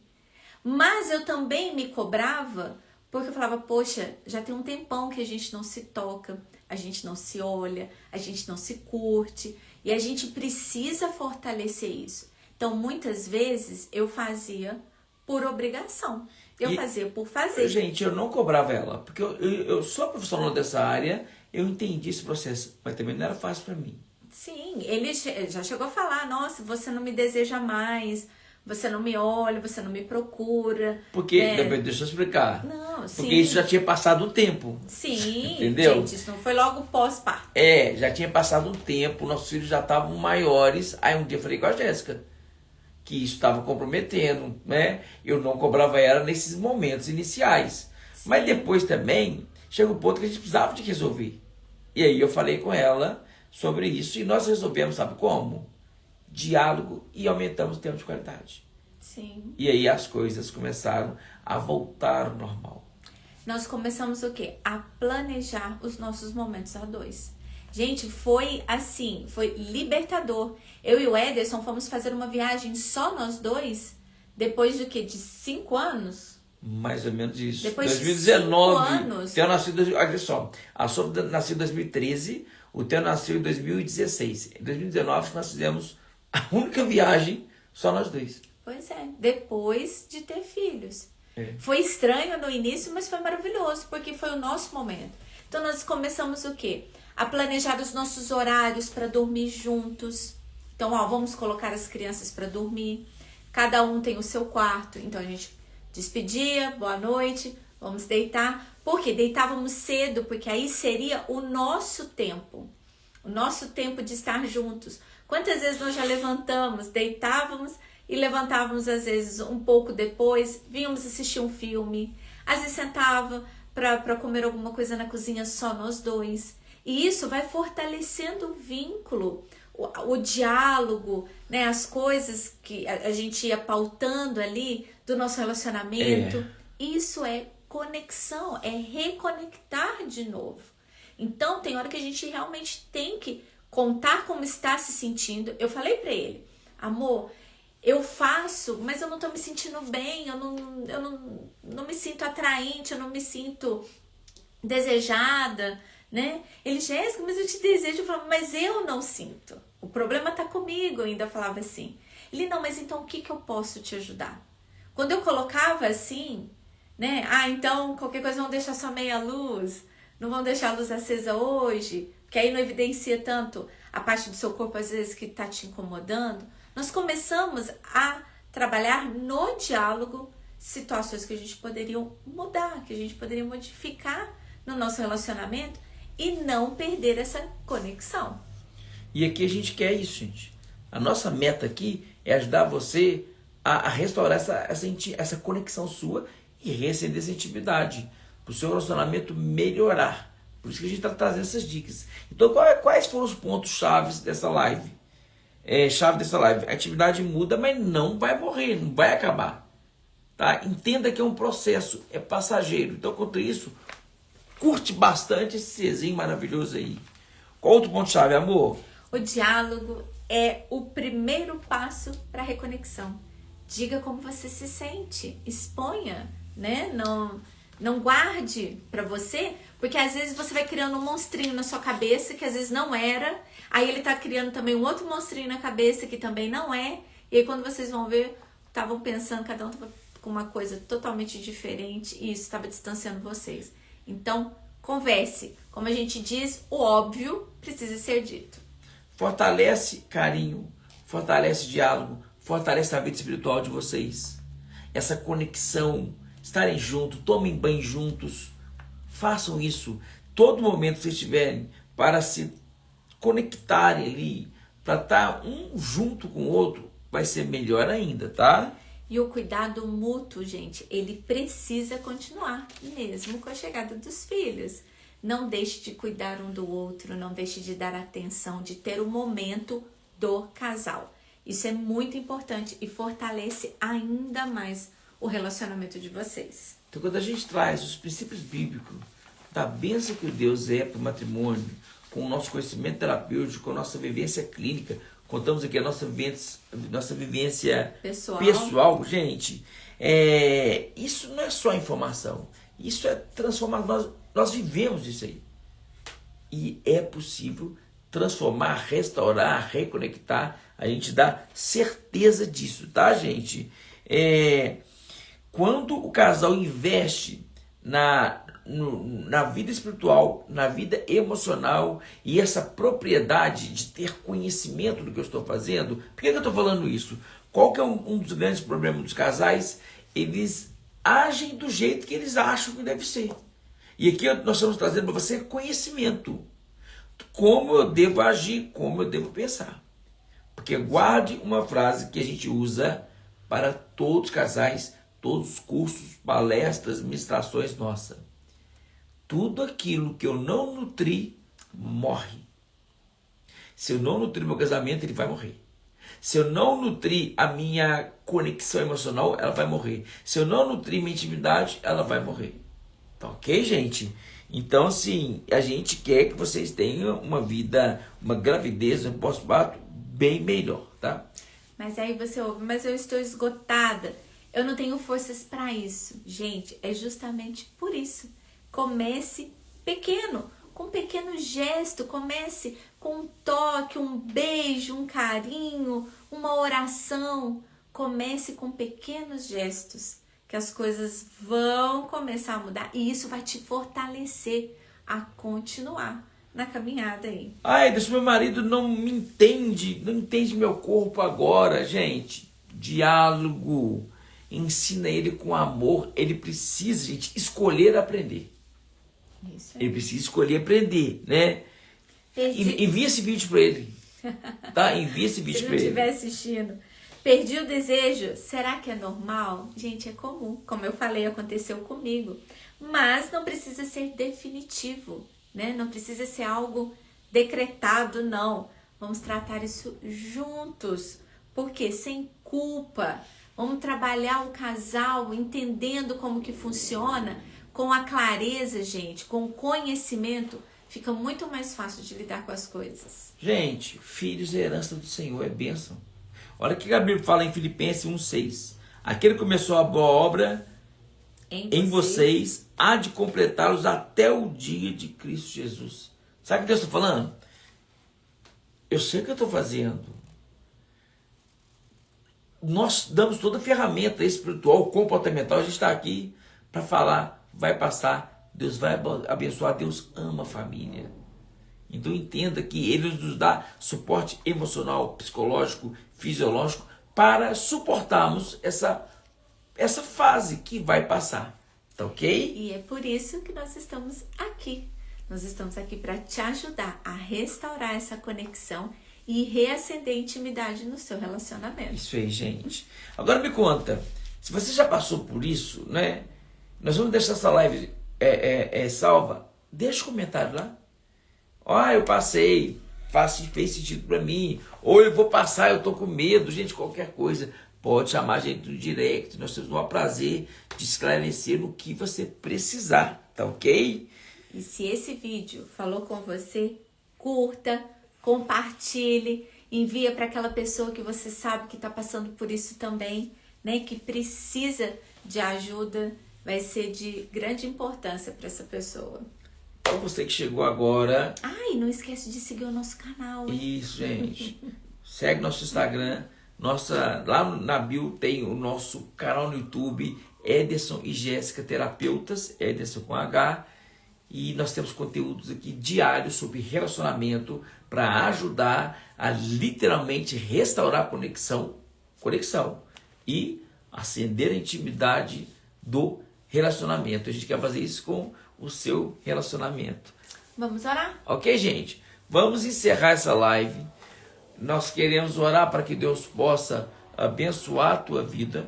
Mas eu também me cobrava porque eu falava, poxa, já tem um tempão que a gente não se toca. A gente não se olha, a gente não se curte. E a gente precisa fortalecer isso. Então, muitas vezes, eu fazia por obrigação. Eu fazia por fazer. Gente, eu não cobrava ela, porque eu sou profissional dessa área, eu entendi esse processo, mas também não era fácil para mim. Sim, ele já chegou a falar, nossa, você não me deseja mais, você não me olha, você não me procura. Porque, deixa eu explicar. Não, porque sim. isso já tinha passado o tempo. Sim, entendeu? Gente, isso não foi logo pós-parto. Já tinha passado um tempo, nossos filhos já estavam maiores. Aí um dia eu falei com a Jéssica que isso estava comprometendo, né? Eu não cobrava ela nesses momentos iniciais. Sim. Mas depois também, chega um ponto que a gente precisava de resolver. E aí eu falei com ela sobre isso e nós resolvemos, sabe como? Diálogo e aumentamos o tempo de qualidade. Sim. E aí as coisas começaram a voltar ao normal. Nós começamos o quê? A planejar os nossos momentos a dois. Gente, foi assim, foi libertador. Eu e o Ederson fomos fazer uma viagem só nós dois, depois de quê? De 5 anos? Mais ou menos isso. Depois 2019, de 5 anos. O Theo nasceu, olha só, a Sofia nasceu em 2013, o Theo nasceu em 2016. Em 2019 nós fizemos a única viagem só nós dois. Pois é, depois de ter filhos. Foi estranho no início, mas foi maravilhoso, porque foi o nosso momento. Então nós começamos o quê? A planejar os nossos horários para dormir juntos. Então, vamos colocar as crianças para dormir. Cada um tem o seu quarto. Então, a gente despedia, boa noite, vamos deitar. Por quê? Deitávamos cedo, porque aí seria o nosso tempo. O nosso tempo de estar juntos. Quantas vezes nós já levantamos, deitávamos e levantávamos, às vezes, um pouco depois, vínhamos assistir um filme. Às vezes sentava para comer alguma coisa na cozinha só nós dois. E isso vai fortalecendo o vínculo, o diálogo, né? As coisas que a gente ia pautando ali do nosso relacionamento. Isso é conexão, é reconectar de novo. Então, tem hora que a gente realmente tem que contar como está se sentindo. Eu falei pra ele, amor, eu faço, mas eu não tô me sentindo bem, eu não me sinto atraente, eu não me sinto desejada, né? Ele, Jéssica, mas eu te desejo. Eu falava, mas eu não sinto. O problema tá comigo, eu ainda falava assim. Ele, não, mas então o que eu posso te ajudar? Quando eu colocava assim, né? Então qualquer coisa vão deixar só meia luz, não vão deixar a luz acesa hoje, porque aí não evidencia tanto a parte do seu corpo às vezes que tá te incomodando. Nós começamos a trabalhar no diálogo situações que a gente poderia mudar, que a gente poderia modificar no nosso relacionamento e não perder essa conexão. E aqui a gente quer isso, gente. A nossa meta aqui é ajudar você a restaurar essa conexão sua e reacender essa intimidade, para o seu relacionamento melhorar. Por isso que a gente está trazendo essas dicas. Então, quais foram os pontos chaves dessa live? A atividade muda, mas não vai morrer, não vai acabar. Tá? Entenda que é um processo, é passageiro. Então, quanto isso, curte bastante esse serzinho maravilhoso aí. Qual outro ponto-chave, amor? O diálogo é o primeiro passo para a reconexão. Diga como você se sente, exponha, né? Não guarde para você, porque às vezes você vai criando um monstrinho na sua cabeça que às vezes não era, aí ele tá criando também um outro monstrinho na cabeça que também não é, e aí quando vocês vão ver, estavam pensando, cada um tava com uma coisa totalmente diferente e isso estava distanciando vocês. Então, converse. Como a gente diz, o óbvio precisa ser dito. Fortalece carinho, fortalece diálogo, fortalece a vida espiritual de vocês. Essa conexão, estarem juntos, tomem banho juntos. Façam isso todo momento que vocês tiverem para se conectarem ali, para estar um junto com o outro, vai ser melhor ainda, tá? E o cuidado mútuo, gente, ele precisa continuar, mesmo com a chegada dos filhos. Não deixe de cuidar um do outro, não deixe de dar atenção, de ter o momento do casal. Isso é muito importante e fortalece ainda mais o relacionamento de vocês. Então, quando a gente traz os princípios bíblicos da bênção que Deus é para o matrimônio, com o nosso conhecimento terapêutico, com a nossa vivência clínica, contamos aqui a nossa vivência pessoal, gente, isso não é só informação, isso é transformação, nós vivemos isso aí. E é possível transformar, restaurar, reconectar. A gente dá certeza disso, tá, gente? Quando o casal investe na vida espiritual, na vida emocional e essa propriedade de ter conhecimento do que eu estou fazendo, por que eu estou falando isso? Qual que é um dos grandes problemas dos casais? Eles agem do jeito que eles acham que deve ser. E aqui nós estamos trazendo para você conhecimento. Como eu devo agir, como eu devo pensar. Porque guarde uma frase que a gente usa para todos os casais, todos os cursos, palestras, ministrações, nossa. Tudo aquilo que eu não nutri, morre. Se eu não nutrir meu casamento, ele vai morrer. Se eu não nutrir a minha conexão emocional, ela vai morrer. Se eu não nutrir minha intimidade, ela vai morrer. Tá ok, gente? Então, assim, a gente quer que vocês tenham uma vida, uma gravidez, um pós-parto bem melhor, tá? Mas aí você ouve, mas eu estou esgotada. Eu não tenho forças para isso. Gente, é justamente por isso. Comece pequeno, com um pequeno gesto. Comece com um toque, um beijo, um carinho, uma oração. Comece com pequenos gestos, que as coisas vão começar a mudar. E isso vai te fortalecer a continuar na caminhada aí. Ai, Deus, meu marido não me entende, não entende meu corpo agora, gente. Diálogo. Ensina ele com amor. Ele precisa, gente, escolher aprender. Isso aí. Ele precisa escolher aprender, né? Envia esse vídeo para ele. Tá? Envia esse vídeo para ele. Se não estiver assistindo. Perdi o desejo. Será que é normal? Gente, é comum. Como eu falei, aconteceu comigo. Mas não precisa ser definitivo, né? Não precisa ser algo decretado, não. Vamos tratar isso juntos. Porque sem culpa. Vamos trabalhar o casal entendendo como que funciona. Com a clareza, gente, com o conhecimento, fica muito mais fácil de lidar com as coisas. Gente, filhos é herança do Senhor, é bênção. Olha o que a Bíblia fala em Filipenses 1,6. Aquele que começou a boa obra em vocês há de completá-los até o dia de Cristo Jesus. Sabe o que Deus está falando? Eu sei o que eu estou fazendo. Nós damos toda a ferramenta espiritual, comportamental. A gente está aqui para falar, vai passar, Deus vai abençoar, Deus ama a família. Então entenda que Ele nos dá suporte emocional, psicológico, fisiológico para suportarmos essa fase que vai passar. Tá ok? E é por isso que nós estamos aqui. Nós estamos aqui para te ajudar a restaurar essa conexão e reacender a intimidade no seu relacionamento. Isso aí, gente. Agora me conta, se você já passou por isso, né? Nós vamos deixar essa live salva. Deixa um comentário lá. Eu passei, fez sentido para mim. Ou eu vou passar, eu tô com medo. Gente, qualquer coisa, pode chamar a gente no direct. Nós temos o maior prazer de esclarecer no que você precisar, tá ok? E se esse vídeo falou com você, curta, compartilhe, envia para aquela pessoa que você sabe que está passando por isso também, né? Que precisa de ajuda, vai ser de grande importância para essa pessoa. Então você que chegou agora... E não esquece de seguir o nosso canal. Hein? Isso, gente. Segue nosso Instagram. Lá na bio tem o nosso canal no YouTube, Ederson e Jéssica Terapeutas, Ederson com H. E nós temos conteúdos aqui diários sobre relacionamento para ajudar a literalmente restaurar a conexão e acender a intimidade do relacionamento. A gente quer fazer isso com o seu relacionamento. Vamos orar? Ok, gente? Vamos encerrar essa live. Nós queremos orar para que Deus possa abençoar a tua vida,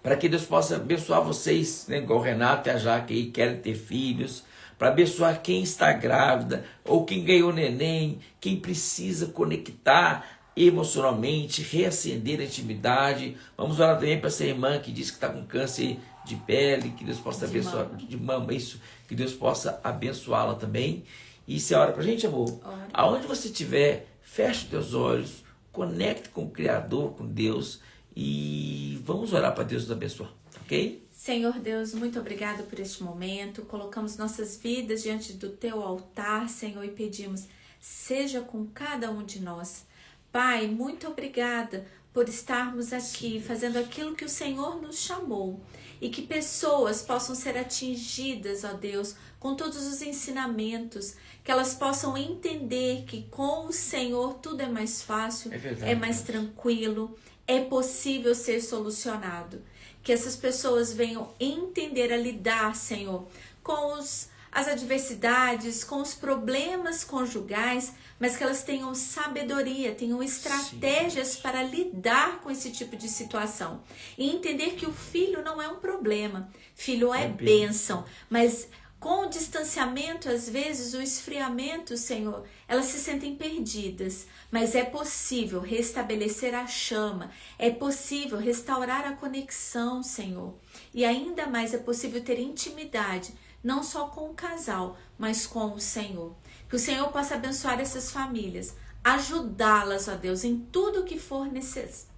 para que Deus possa abençoar vocês, né, igual o Renato e a Jaque aí, querem ter filhos, para abençoar quem está grávida, ou quem ganhou neném, quem precisa conectar emocionalmente, reacender a intimidade. Vamos orar também para essa irmã que diz que está com câncer de pele, que Deus possa abençoar, de mama, isso, que Deus possa abençoá-la também. E se é hora para a gente, amor, aonde você estiver, feche os teus olhos, conecte com o Criador, com Deus, e vamos orar para Deus nos abençoar, ok? Senhor Deus, muito obrigado por este momento. Colocamos nossas vidas diante do Teu altar, Senhor, e pedimos, seja com cada um de nós. Pai, muito obrigada por estarmos aqui fazendo aquilo que o Senhor nos chamou e que pessoas possam ser atingidas, ó Deus, com todos os ensinamentos, que elas possam entender que com o Senhor tudo é mais fácil, é mais tranquilo, é possível ser solucionado. Que essas pessoas venham entender a lidar, Senhor, com as adversidades, com os problemas conjugais, mas que elas tenham sabedoria, tenham estratégias para lidar com esse tipo de situação. E entender que o filho não é um problema, filho é bênção, mas com o distanciamento, às vezes, o esfriamento, Senhor, elas se sentem perdidas, mas é possível restabelecer a chama, é possível restaurar a conexão, Senhor, e ainda mais é possível ter intimidade, não só com o casal, mas com o Senhor. Que o Senhor possa abençoar essas famílias, ajudá-las, ó Deus, em tudo que for necessário.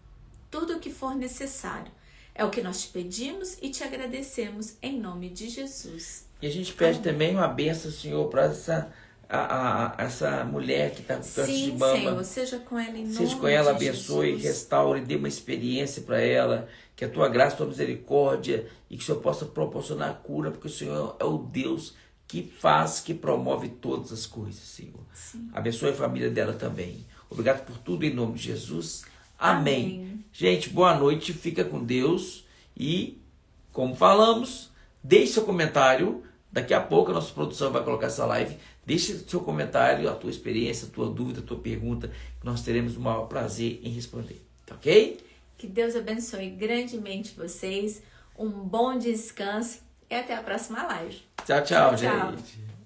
É o que nós te pedimos e te agradecemos em nome de Jesus. E a gente pede também uma bênção, Senhor, para essa mulher que está com câncer de mama. Sim, Senhor, seja com ela em nome de Jesus. Seja com ela, abençoe, restaure, dê uma experiência para ela, que a tua graça, a tua misericórdia, e que o Senhor possa proporcionar a cura, porque o Senhor é o Deus que faz, que promove todas as coisas, Senhor. Sim. Abençoe a família dela também. Obrigado por tudo em nome de Jesus. Amém. Gente, boa noite, fica com Deus e, como falamos, deixe seu comentário. Daqui a pouco a nossa produção vai colocar essa live. Deixe seu comentário, a tua experiência, a tua dúvida, a tua pergunta, que nós teremos o maior prazer em responder. Tá ok? Que Deus abençoe grandemente vocês. Um bom descanso e até a próxima live. Tchau, gente.